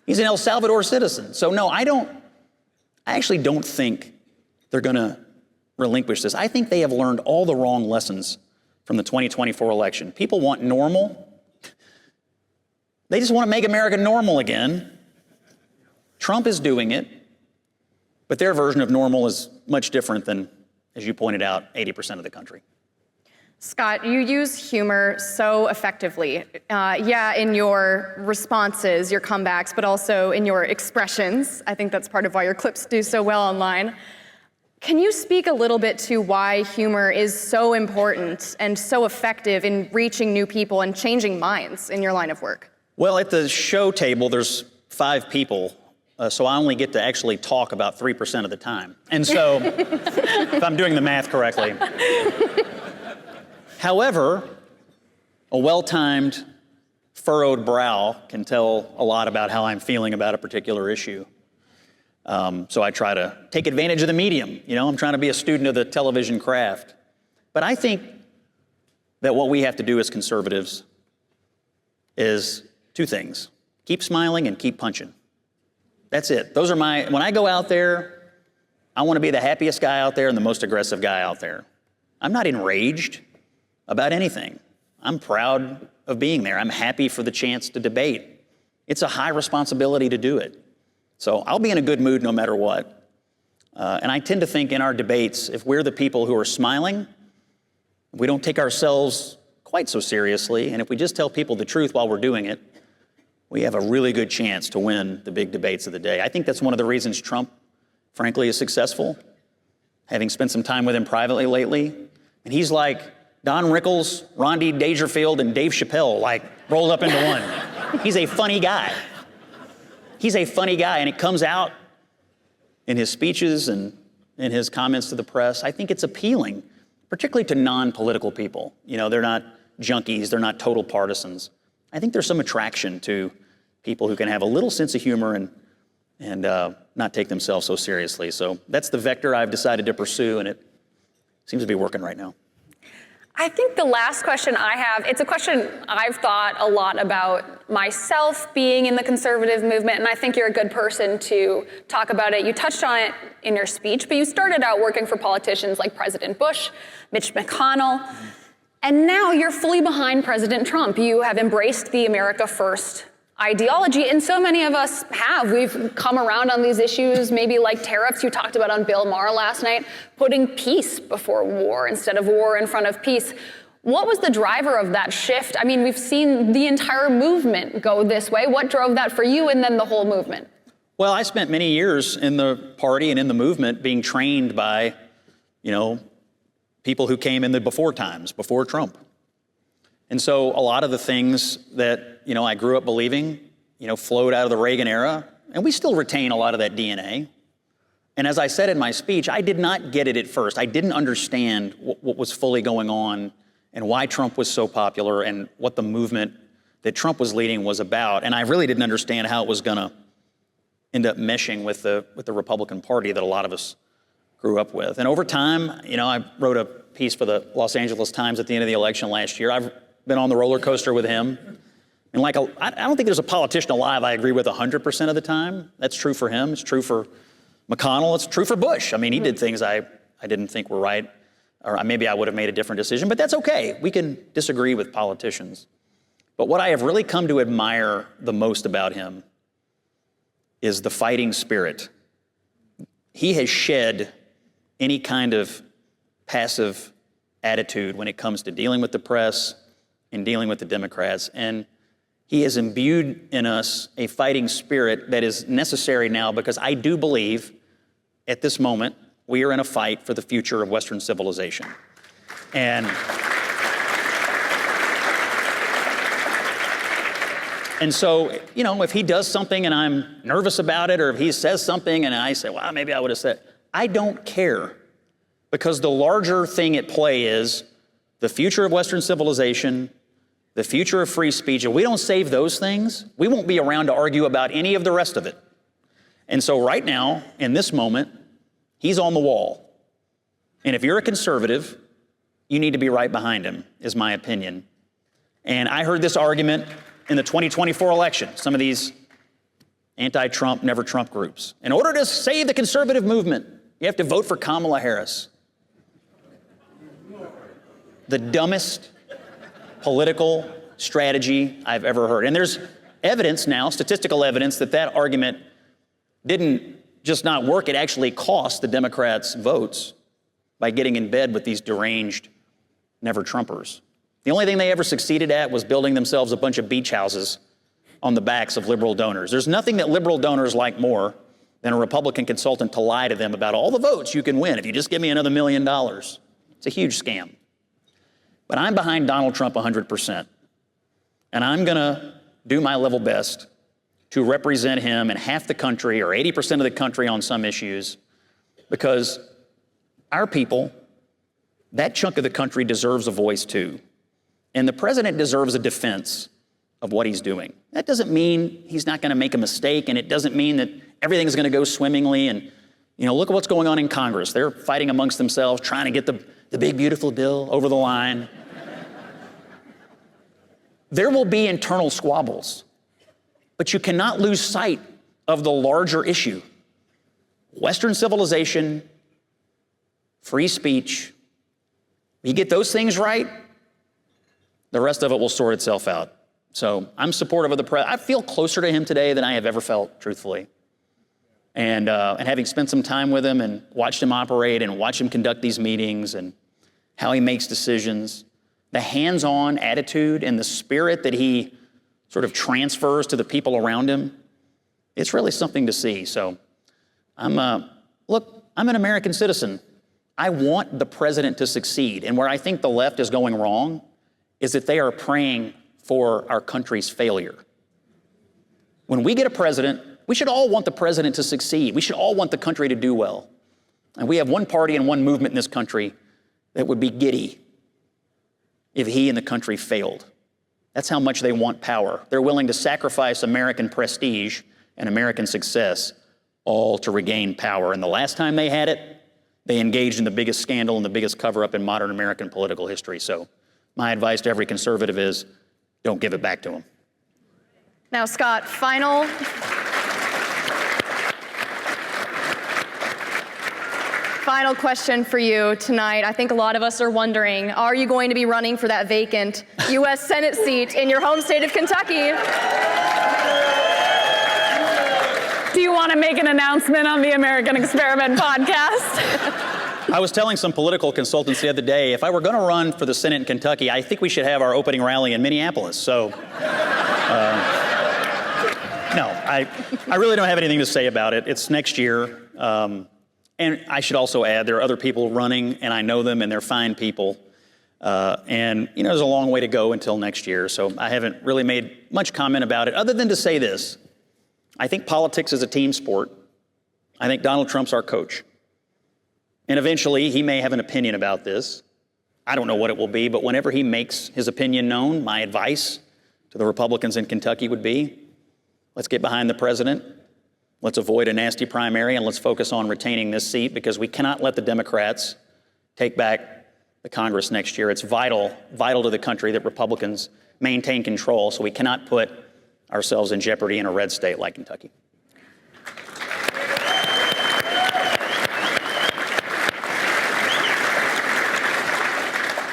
He's an El Salvador citizen. So no, I actually don't think they're going to relinquish this. I think they have learned all the wrong lessons from the 2024 election. People want normal. They just want to make America normal again. Trump is doing it, but their version of normal is much different than, as you pointed out, 80% of the country. Scott, you use humor so effectively. In your responses, your comebacks, but also in your expressions. I think that's part of why your clips do so well online. Can you speak a little bit to why humor is so important and so effective in reaching new people and changing minds in your line of work? Well, at the show table, there's 5 people, so I only get to actually talk about 3% of the time. And so, if I'm doing the math correctly. However, a well-timed, furrowed brow can tell a lot about how I'm feeling about a particular issue. So I try to take advantage of the medium. I'm trying to be a student of the television craft. But I think that what we have to do as conservatives is 2 things. Keep smiling and keep punching. That's it. Those are when I go out there, I want to be the happiest guy out there and the most aggressive guy out there. I'm not enraged about anything. I'm proud of being there. I'm happy for the chance to debate. It's a high responsibility to do it. So I'll be in a good mood no matter what. And I tend to think in our debates, if we're the people who are smiling, if we don't take ourselves quite so seriously, and if we just tell people the truth while we're doing it, we have a really good chance to win the big debates of the day. I think that's one of the reasons Trump, frankly, is successful, having spent some time with him privately lately. And he's like Don Rickles, Rondi Dangerfield, and Dave Chappelle, like rolled up into one. He's a funny guy. He's a funny guy, and it comes out in his speeches and in his comments to the press. I think it's appealing, particularly to non-political people. They're not junkies, they're not total partisans. I think there's some attraction to people who can have a little sense of humor and not take themselves so seriously. So that's the vector I've decided to pursue, and it seems to be working right now. I think the last question I have, it's a question I've thought a lot about myself being in the conservative movement, and I think you're a good person to talk about it. You touched on it in your speech, but you started out working for politicians like President Bush, Mitch McConnell, and now you're fully behind President Trump. You have embraced the America First ideology, and so many of us have. We've come around on these issues, maybe like tariffs you talked about on Bill Maher last night, putting peace before war instead of war in front of peace. What was the driver of that shift? I mean, we've seen the entire movement go this way. What drove that for you and then the whole movement? Well, I spent many years in the party and in the movement being trained by, people who came in the before times, before Trump. And so a lot of the things that, I grew up believing, flowed out of the Reagan era, and we still retain a lot of that DNA. And as I said in my speech, I did not get it at first. I didn't understand what was fully going on and why Trump was so popular and what the movement that Trump was leading was about. And I really didn't understand how it was going to end up meshing with the Republican Party that a lot of us grew up with. And over time, I wrote a piece for the Los Angeles Times at the end of the election last year. I've been on the roller coaster with him. And I don't think there's a politician alive I agree with 100% of the time. That's true for him. It's true for McConnell. It's true for Bush. I mean, he did things I didn't think were right, or maybe I would have made a different decision, but that's okay. We can disagree with politicians. But what I have really come to admire the most about him is the fighting spirit. He has shed any kind of passive attitude when it comes to dealing with the press and dealing with the Democrats. And he has imbued in us a fighting spirit that is necessary now, because I do believe at this moment we are in a fight for the future of Western civilization. And And so, if he does something and I'm nervous about it, or if he says something and I say, well, maybe I would have said, I don't care. Because the larger thing at play is the future of Western civilization, the future of free speech. If we don't save those things, we won't be around to argue about any of the rest of it. And so right now, in this moment, he's on the wall. And if you're a conservative, you need to be right behind him, is my opinion. And I heard this argument in the 2024 election, some of these anti-Trump, never Trump groups. In order to save the conservative movement, you have to vote for Kamala Harris. The dumbest political strategy I've ever heard. And there's evidence now, statistical evidence, that argument didn't just not work, it actually cost the Democrats votes by getting in bed with these deranged never Trumpers. The only thing they ever succeeded at was building themselves a bunch of beach houses on the backs of liberal donors. There's nothing that liberal donors like more than a Republican consultant to lie to them about all the votes you can win if you just give me another $1 million. It's a huge scam. But I'm behind Donald Trump 100%. And I'm going to do my level best to represent him in half the country or 80% of the country on some issues, because our people, that chunk of the country, deserves a voice too. And the president deserves a defense of what he's doing. That doesn't mean he's not going to make a mistake, and it doesn't mean that everything's going to go swimmingly. And, look at what's going on in Congress. They're fighting amongst themselves, trying to get the big, beautiful bill over the line. There will be internal squabbles, but you cannot lose sight of the larger issue. Western civilization, free speech. You get those things right, the rest of it will sort itself out. So I'm supportive of the president. I feel closer to him today than I have ever felt, truthfully. And having spent some time with him and watched him operate and watched him conduct these meetings and how he makes decisions, the hands-on attitude and the spirit that he sort of transfers to the people around him, it's really something to see. So I'm an American citizen. I want the president to succeed. And where I think the left is going wrong is that they are praying for our country's failure. When we get a president, we should all want the president to succeed. We should all want the country to do well. And we have one party and one movement in this country that would be giddy if he and the country failed. That's how much they want power. They're willing to sacrifice American prestige and American success, all to regain power. And the last time they had it, they engaged in the biggest scandal and the biggest cover-up in modern American political history. So my advice to every conservative is, don't give it back to them. Now, Scott, final question for you tonight. I think a lot of us are wondering, are you going to be running for that vacant U.S. Senate seat in your home state of Kentucky? Do you want to make an announcement on the American Experiment podcast? I was telling some political consultants the other day, if I were going to run for the Senate in Kentucky, I think we should have our opening rally in Minneapolis. So, no, I really don't have anything to say about it. It's next year. And I should also add, there are other people running, and I know them, and they're fine people. And there's a long way to go until next year. So I haven't really made much comment about it, other than to say this. I think politics is a team sport. I think Donald Trump's our coach. And eventually, he may have an opinion about this. I don't know what it will be, but whenever he makes his opinion known, my advice to the Republicans in Kentucky would be, let's get behind the president. Let's avoid a nasty primary, and let's focus on retaining this seat, because we cannot let the Democrats take back the Congress next year. It's vital to the country that Republicans maintain control, so we cannot put ourselves in jeopardy in a red state like Kentucky.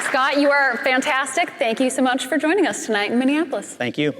Scott, you are fantastic. Thank you so much for joining us tonight in Minneapolis. Thank you.